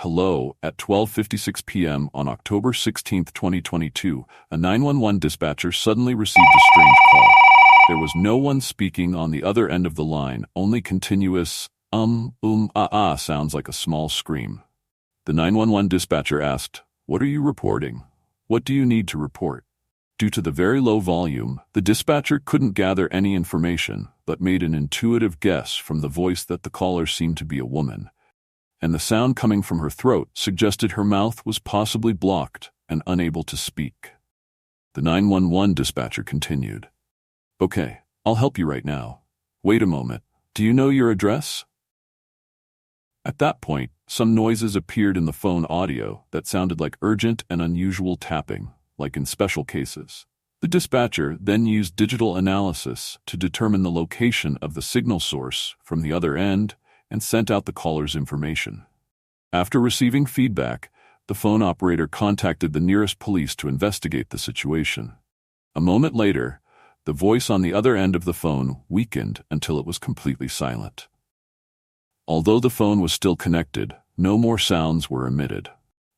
Hello, at 12:56 p.m. on October 16, 2022, a 911 dispatcher suddenly received a strange call. There was no one speaking on the other end of the line, only continuous sounds like a small scream. The 911 dispatcher asked, "What are you reporting? What do you need to report?" Due to the very low volume, the dispatcher couldn't gather any information, but made an intuitive guess from the voice that the caller seemed to be a woman, and the sound coming from her throat suggested her mouth was possibly blocked and unable to speak. The 911 dispatcher continued, "Okay, I'll help you right now. Wait a moment. Do you know your address?" At that point, some noises appeared in the phone audio that sounded like urgent and unusual tapping, like in special cases. The dispatcher then used digital analysis to determine the location of the signal source from the other end and sent out the caller's information. After receiving feedback, the phone operator contacted the nearest police to investigate the situation. A moment later, the voice on the other end of the phone weakened until it was completely silent. Although the phone was still connected, no more sounds were emitted.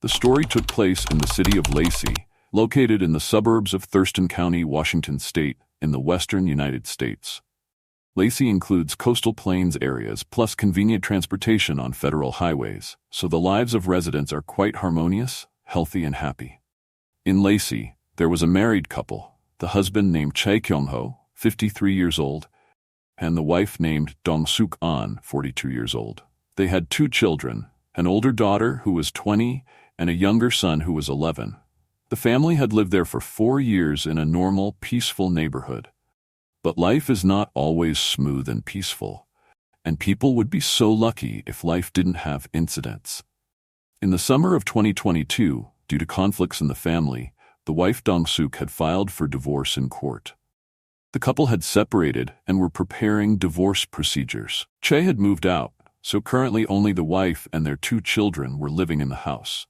The story took place in the city of Lacey, located in the suburbs of Thurston County, Washington State, in the western United States. Lacey includes coastal plains areas plus convenient transportation on federal highways, so the lives of residents are quite harmonious, healthy, and happy. In Lacey, there was a married couple, the husband named Chae Kyung-ho, 53 years old, and the wife named Dong-suk An, 42 years old. They had 2 children, an older daughter who was 20 and a younger son who was 11. The family had lived there for 4 years in a normal, peaceful neighborhood. But life is not always smooth and peaceful, and people would be so lucky if life didn't have incidents. In the summer of 2022, due to conflicts in the family, the wife Dong-suk had filed for divorce in court. The couple had separated and were preparing divorce procedures. Chae had moved out, so currently only the wife and their 2 children were living in the house.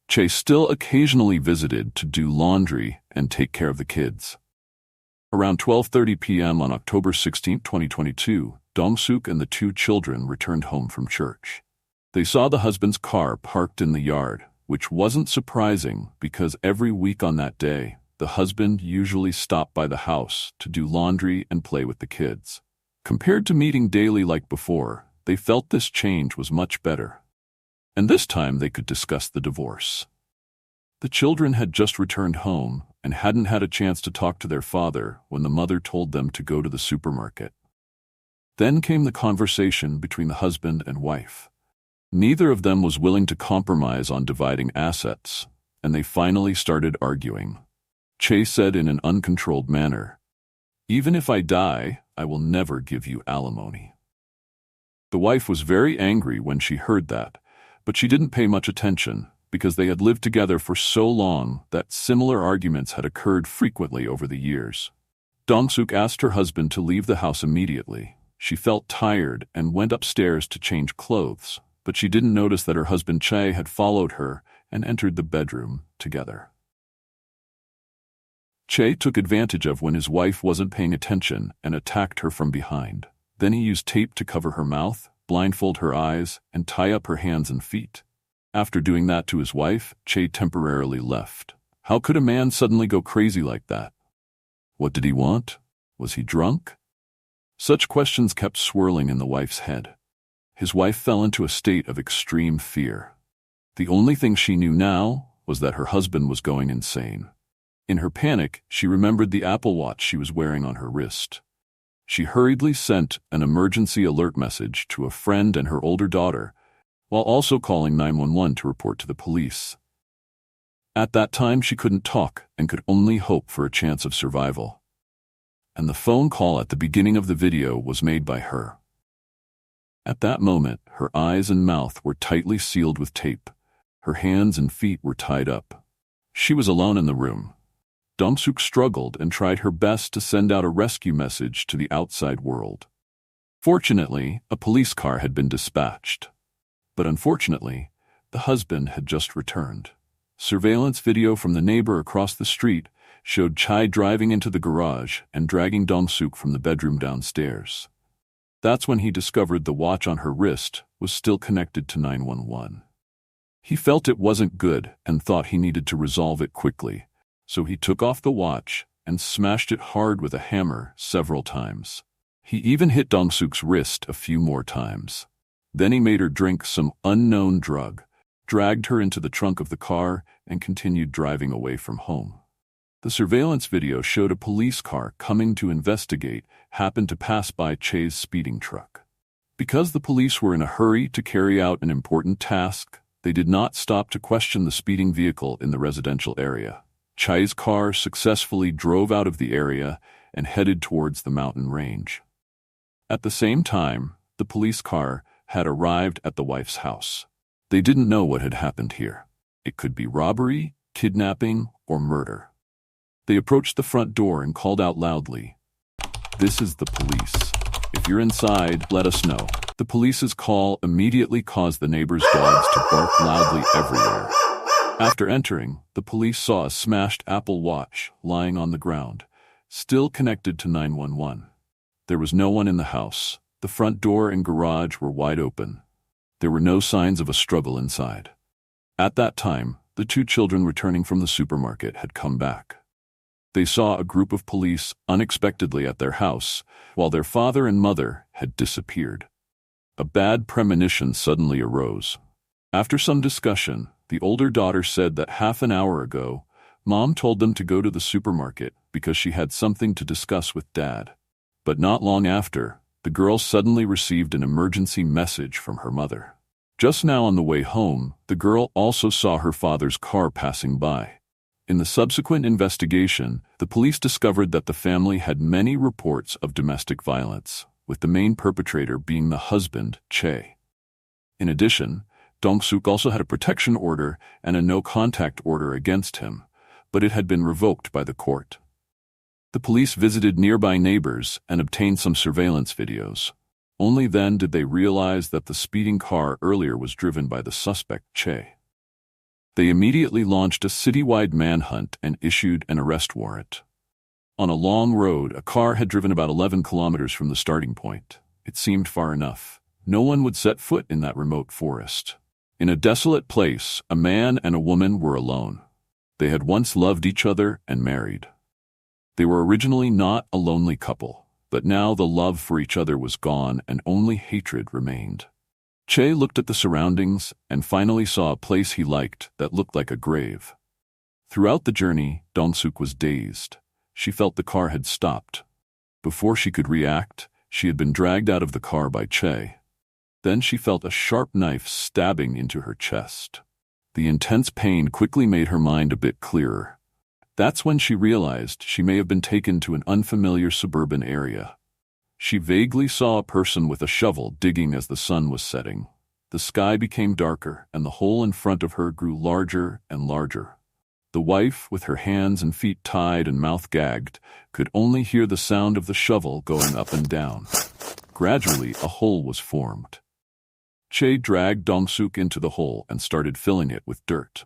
Chae still occasionally visited to do laundry and take care of the kids. Around 12:30 p.m. on October 16, 2022, Dong-suk and the 2 children returned home from church. They saw the husband's car parked in the yard, which wasn't surprising because every week on that day, the husband usually stopped by the house to do laundry and play with the kids. Compared to meeting daily like before, they felt this change was much better. And this time they could discuss the divorce. The children had just returned home and hadn't had a chance to talk to their father when the mother told them to go to the supermarket. Then came the conversation between the husband and wife. Neither of them was willing to compromise on dividing assets, and they finally started arguing. Chae said in an uncontrolled manner, "Even if I die, I will never give you alimony." The wife was very angry when she heard that, but she didn't pay much attention because they had lived together for so long that similar arguments had occurred frequently over the years. Dong-suk asked her husband to leave the house immediately. She felt tired and went upstairs to change clothes, but she didn't notice that her husband Chae had followed her and entered the bedroom together. Chae took advantage of when his wife wasn't paying attention and attacked her from behind. Then he used tape to cover her mouth, blindfold her eyes, and tie up her hands and feet. After doing that to his wife, Chae temporarily left. How could a man suddenly go crazy like that? What did he want? Was he drunk? Such questions kept swirling in the wife's head. His wife fell into a state of extreme fear. The only thing she knew now was that her husband was going insane. In her panic, she remembered the Apple Watch she was wearing on her wrist. She hurriedly sent an emergency alert message to a friend and her older daughter, while also calling 911 to report to the police. At that time, she couldn't talk and could only hope for a chance of survival. And the phone call at the beginning of the video was made by her. At that moment, her eyes and mouth were tightly sealed with tape. Her hands and feet were tied up. She was alone in the room. Dong-suk struggled and tried her best to send out a rescue message to the outside world. Fortunately, a police car had been dispatched. But unfortunately, the husband had just returned. Surveillance video from the neighbor across the street showed Chae driving into the garage and dragging Dong-suk from the bedroom downstairs. That's when he discovered the watch on her wrist was still connected to 911. He felt it wasn't good and thought he needed to resolve it quickly, so he took off the watch and smashed it hard with a hammer several times. He even hit Dong-suk's wrist a few more times. Then he made her drink some unknown drug, dragged her into the trunk of the car, and continued driving away from home. The surveillance video showed a police car coming to investigate happened to pass by Che's speeding truck. Because the police were in a hurry to carry out an important task, they did not stop to question the speeding vehicle in the residential area. Che's car successfully drove out of the area and headed towards the mountain range. At the same time, the police car had arrived at the wife's house. They didn't know what had happened here. It could be robbery, kidnapping, or murder. They approached the front door and called out loudly, "This is the police. If you're inside, let us know." The police's call immediately caused the neighbors' dogs to bark loudly everywhere. After entering, the police saw a smashed Apple Watch lying on the ground, still connected to 911. There was no one in the house. The front door and garage were wide open. There were no signs of a struggle inside. At that time, the two children returning from the supermarket had come back. They saw a group of police unexpectedly at their house, while their father and mother had disappeared. A bad premonition suddenly arose. After some discussion, the older daughter said that half an hour ago, Mom told them to go to the supermarket because she had something to discuss with Dad. But not long after, the girl suddenly received an emergency message from her mother. Just now on the way home, the girl also saw her father's car passing by. In the subsequent investigation, the police discovered that the family had many reports of domestic violence, with the main perpetrator being the husband, Che. In addition, Dong-suk also had a protection order and a no-contact order against him, but it had been revoked by the court. The police visited nearby neighbors and obtained some surveillance videos. Only then did they realize that the speeding car earlier was driven by the suspect, Che. They immediately launched a citywide manhunt and issued an arrest warrant. On a long road, a car had driven about 11 kilometers from the starting point. It seemed far enough. No one would set foot in that remote forest. In a desolate place, a man and a woman were alone. They had once loved each other and married. They were originally not a lonely couple, but now the love for each other was gone and only hatred remained. Che looked at the surroundings and finally saw a place he liked that looked like a grave. Throughout the journey, Dong-suk was dazed. She felt the car had stopped. Before she could react, she had been dragged out of the car by Che. Then she felt a sharp knife stabbing into her chest. The intense pain quickly made her mind a bit clearer. That's when she realized she may have been taken to an unfamiliar suburban area. She vaguely saw a person with a shovel digging as the sun was setting. The sky became darker, and the hole in front of her grew larger and larger. The wife, with her hands and feet tied and mouth gagged, could only hear the sound of the shovel going up and down. Gradually, a hole was formed. Che dragged Dong-suk into the hole and started filling it with dirt.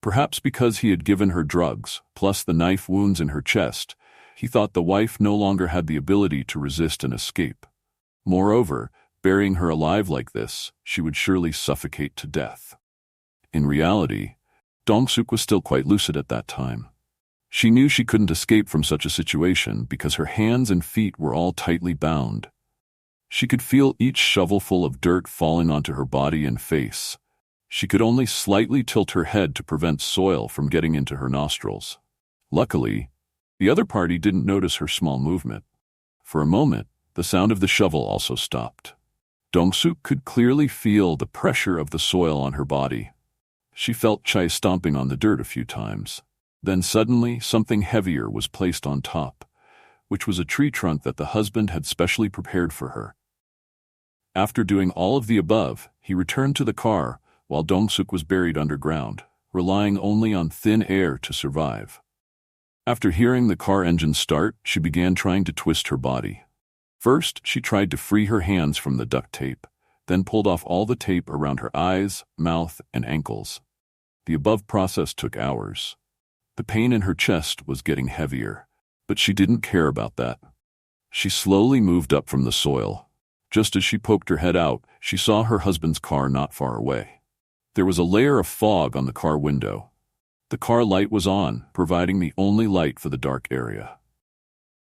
Perhaps because he had given her drugs, plus the knife wounds in her chest, he thought the wife no longer had the ability to resist and escape. Moreover, burying her alive like this, she would surely suffocate to death. In reality, Dong-suk was still quite lucid at that time. She knew she couldn't escape from such a situation because her hands and feet were all tightly bound. She could feel each shovelful of dirt falling onto her body and face. She could only slightly tilt her head to prevent soil from getting into her nostrils. Luckily, the other party didn't notice her small movement. For a moment, the sound of the shovel also stopped. Dong-suk could clearly feel the pressure of the soil on her body. She felt Chai stomping on the dirt a few times. Then suddenly, something heavier was placed on top, which was a tree trunk that the husband had specially prepared for her. After doing all of the above, he returned to the car, while Dong-suk was buried underground, relying only on thin air to survive. After hearing the car engine start, she began trying to twist her body. First, she tried to free her hands from the duct tape, then pulled off all the tape around her eyes, mouth, and ankles. The above process took hours. The pain in her chest was getting heavier, but she didn't care about that. She slowly moved up from the soil. Just as she poked her head out, she saw her husband's car not far away. There was a layer of fog on the car window. The car light was on, providing the only light for the dark area.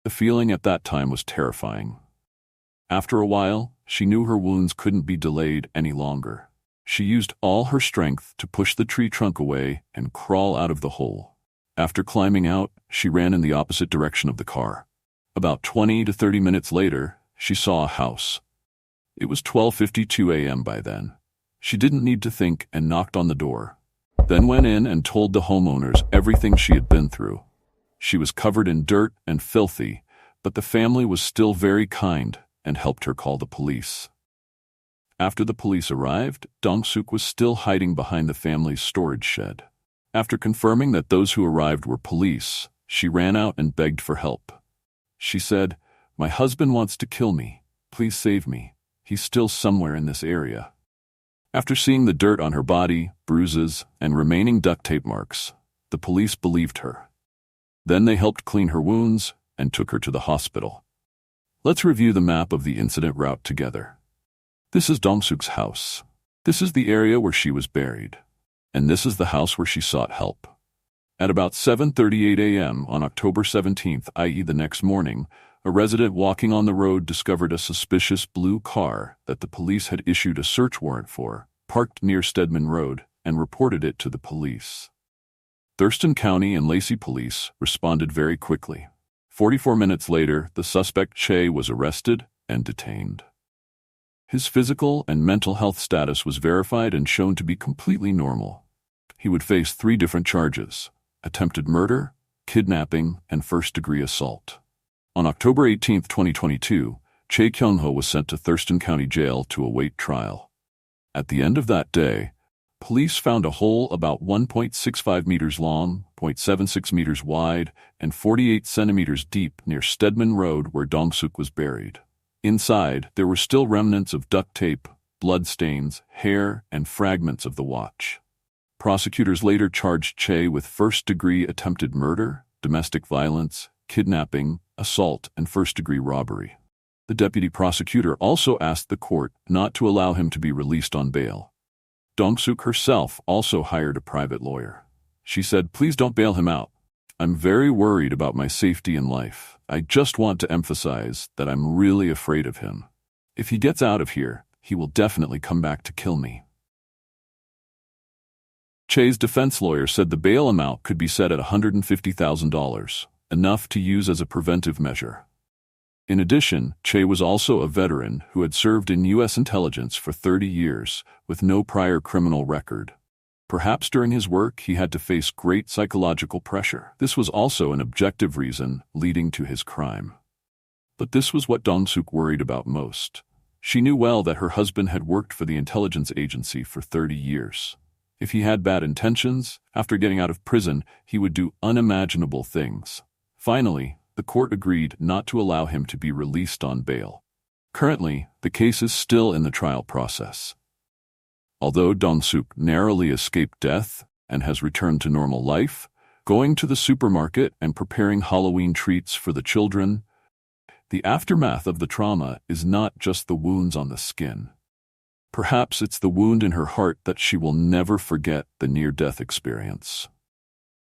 The feeling at that time was terrifying. After a while, she knew her wounds couldn't be delayed any longer. She used all her strength to push the tree trunk away and crawl out of the hole. After climbing out, she ran in the opposite direction of the car. About 20 to 30 minutes later, she saw a house. It was 12:52 a.m. by then. She didn't need to think and knocked on the door, then went in and told the homeowners everything she had been through. She was covered in dirt and filthy, but the family was still very kind and helped her call the police. After the police arrived, Dong-suk was still hiding behind the family's storage shed. After confirming that those who arrived were police, she ran out and begged for help. She said, "My husband wants to kill me. Please save me. He's still somewhere in this area." After seeing the dirt on her body, bruises, and remaining duct tape marks, the police believed her. Then they helped clean her wounds and took her to the hospital. Let's review the map of the incident route together. This is Dong-suk's house. This is the area where she was buried. And this is the house where she sought help. At about 7:38 a.m. on October 17th, i.e. the next morning, a resident walking on the road discovered a suspicious blue car that the police had issued a search warrant for, parked near Stedman Road, and reported it to the police. Thurston County and Lacey police responded very quickly. 44 minutes later, the suspect Che was arrested and detained. His physical and mental health status was verified and shown to be completely normal. He would face 3 different charges: attempted murder, kidnapping, and first-degree assault. On October 18, 2022, Che Kyung-ho was sent to Thurston County Jail to await trial. At the end of that day, police found a hole about 1.65 meters long, 0.76 meters wide, and 48 centimeters deep near Stedman Road where Dong-suk was buried. Inside, there were still remnants of duct tape, blood stains, hair, and fragments of the watch. Prosecutors later charged Che with first-degree attempted murder, domestic violence, kidnapping, assault, and first-degree robbery. The deputy prosecutor also asked the court not to allow him to be released on bail. Dong-suk herself also hired a private lawyer. She said, "Please don't bail him out. I'm very worried about my safety and life. I just want to emphasize that I'm really afraid of him. If he gets out of here, he will definitely come back to kill me." Che's defense lawyer said the bail amount could be set at $150,000, enough to use as a preventive measure. In addition, Che was also a veteran who had served in U.S. intelligence for 30 years with no prior criminal record. Perhaps during his work he had to face great psychological pressure. This was also an objective reason leading to his crime. But this was what Dong-suk worried about most. She knew well that her husband had worked for the intelligence agency for 30 years. If he had bad intentions, after getting out of prison, he would do unimaginable things. Finally, the court agreed not to allow him to be released on bail. Currently, the case is still in the trial process. Although Dong-suk narrowly escaped death and has returned to normal life, going to the supermarket and preparing Halloween treats for the children, the aftermath of the trauma is not just the wounds on the skin. Perhaps it's the wound in her heart that she will never forget the near-death experience.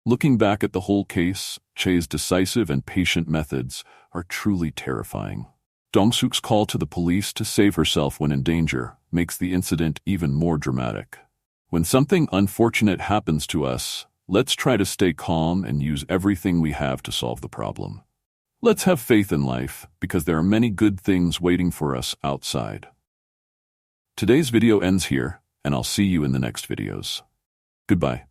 Looking back at the whole case, Che's decisive and patient methods are truly terrifying. Dong-suk's call to the police to save herself when in danger makes the incident even more dramatic. When something unfortunate happens to us, let's try to stay calm and use everything we have to solve the problem. Let's have faith in life, because there are many good things waiting for us outside. Today's video ends here, and I'll see you in the next videos. Goodbye.